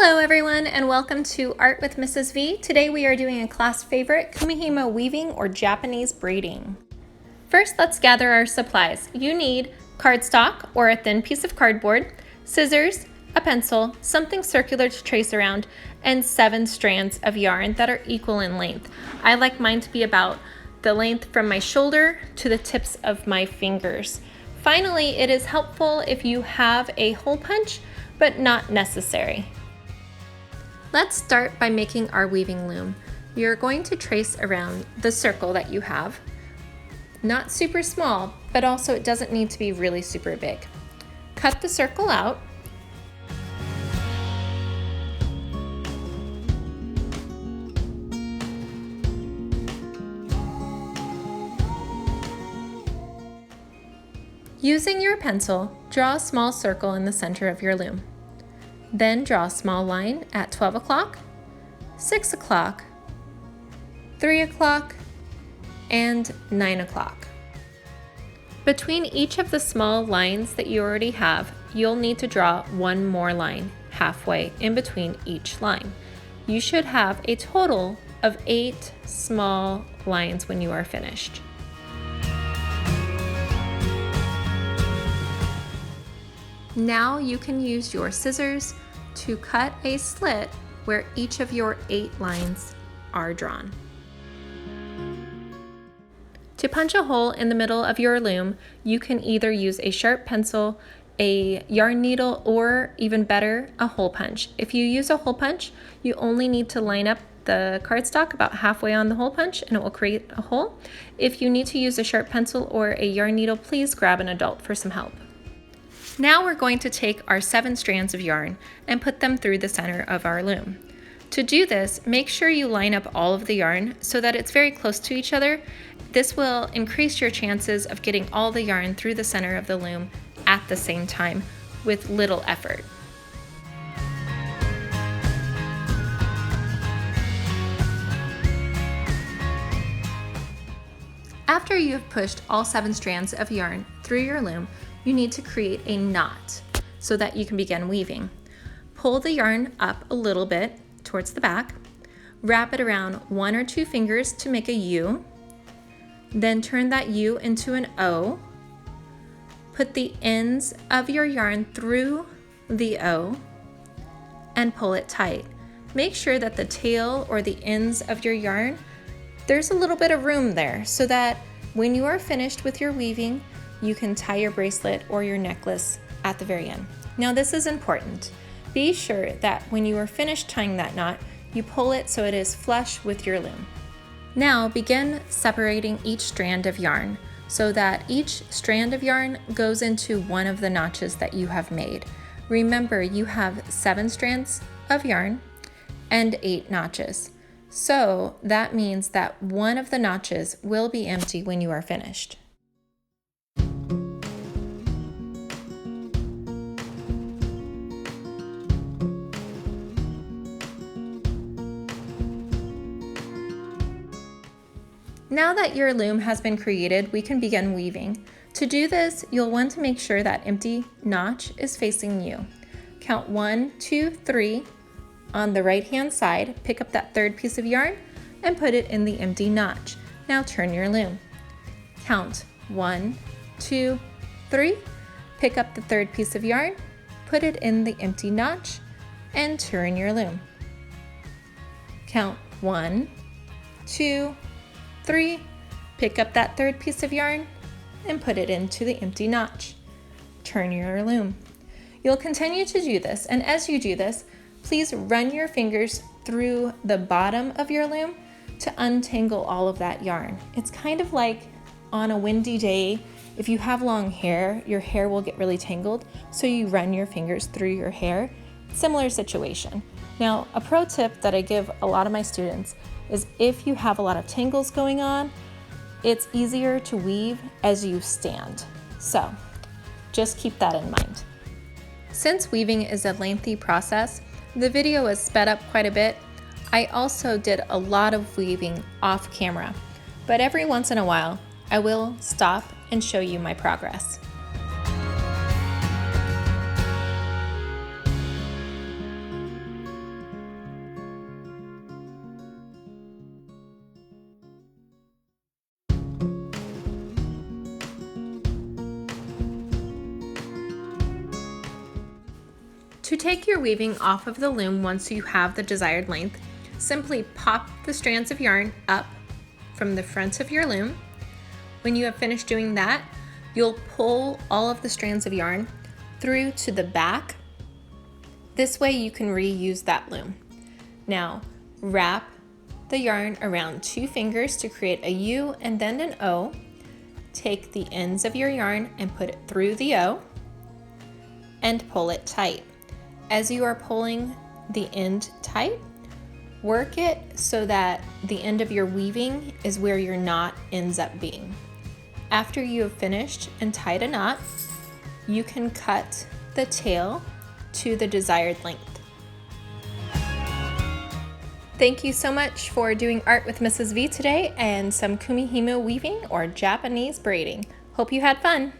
Hello everyone and welcome to Art with Mrs. V. Today we are doing a class favorite, Kumihimo weaving or Japanese braiding. First, let's gather our supplies. You need cardstock or a thin piece of cardboard, scissors, a pencil, something circular to trace around, and 7 strands of yarn that are equal in length. I like mine to be about the length from my shoulder to the tips of my fingers. Finally, it is helpful if you have a hole punch, but not necessary. Let's start by making our weaving loom. You're going to trace around the circle that you have. Not super small, but also it doesn't need to be really super big. Cut the circle out. Using your pencil, draw a small circle in the center of your loom. Then draw a small line at 12 o'clock, 6 o'clock, 3 o'clock, and 9 o'clock. Between each of the small lines that you already have, you'll need to draw one more line halfway in between each line. You should have a total of 8 small lines when you are finished. Now you can use your scissors to cut a slit where each of your 8 lines are drawn. To punch a hole in the middle of your loom, you can either use a sharp pencil, a yarn needle, or even better, a hole punch. If you use a hole punch, you only need to line up the cardstock about halfway on the hole punch and it will create a hole. If you need to use a sharp pencil or a yarn needle, please grab an adult for some help. Now we're going to take our 7 strands of yarn and put them through the center of our loom. To do this, make sure you line up all of the yarn so that it's very close to each other. This will increase your chances of getting all the yarn through the center of the loom at the same time with little effort. After you have pushed all 7 strands of yarn through your loom, you need to create a knot so that you can begin weaving. Pull the yarn up a little bit towards the back, wrap it around 1 or 2 fingers to make a U, then turn that U into an O, put the ends of your yarn through the O, and pull it tight. Make sure that the tail or the ends of your yarn, there's a little bit of room there so that when you are finished with your weaving, you can tie your bracelet or your necklace at the very end. Now this is important. Be sure that when you are finished tying that knot, you pull it so it is flush with your loom. Now begin separating each strand of yarn so that each strand of yarn goes into one of the notches that you have made. Remember, you have 7 strands of yarn and 8 notches. So that means that one of the notches will be empty when you are finished. Now that your loom has been created, we can begin weaving. To do this, you'll want to make sure that empty notch is facing you. Count 1, 2, 3 on the right hand side, pick up that 3rd piece of yarn and put it in the empty notch. Now turn your loom. Count 1, 2, 3, pick up the 3rd piece of yarn, put it in the empty notch, and turn your loom. Count 1, 2, 3, pick up that 3rd piece of yarn and put it into the empty notch. Turn your loom. You'll continue to do this, and as you do this, please run your fingers through the bottom of your loom to untangle all of that yarn. It's kind of like on a windy day, if you have long hair, your hair will get really tangled, so you run your fingers through your hair. Similar situation. Now, a pro tip that I give a lot of my students is if you have a lot of tangles going on, it's easier to weave as you stand. So just keep that in mind. Since weaving is a lengthy process, the video is sped up quite a bit. I also did a lot of weaving off camera, but every once in a while, I will stop and show you my progress. To take your weaving off of the loom once you have the desired length, simply pop the strands of yarn up from the front of your loom. When you have finished doing that, you'll pull all of the strands of yarn through to the back. This way you can reuse that loom. Now, wrap the yarn around 2 fingers to create a U and then an O. Take the ends of your yarn and put it through the O and pull it tight. As you are pulling the end tight, work it so that the end of your weaving is where your knot ends up being. After you have finished and tied a knot, you can cut the tail to the desired length. Thank you so much for doing art with Mrs. V today and some Kumihimo weaving or Japanese braiding. Hope you had fun!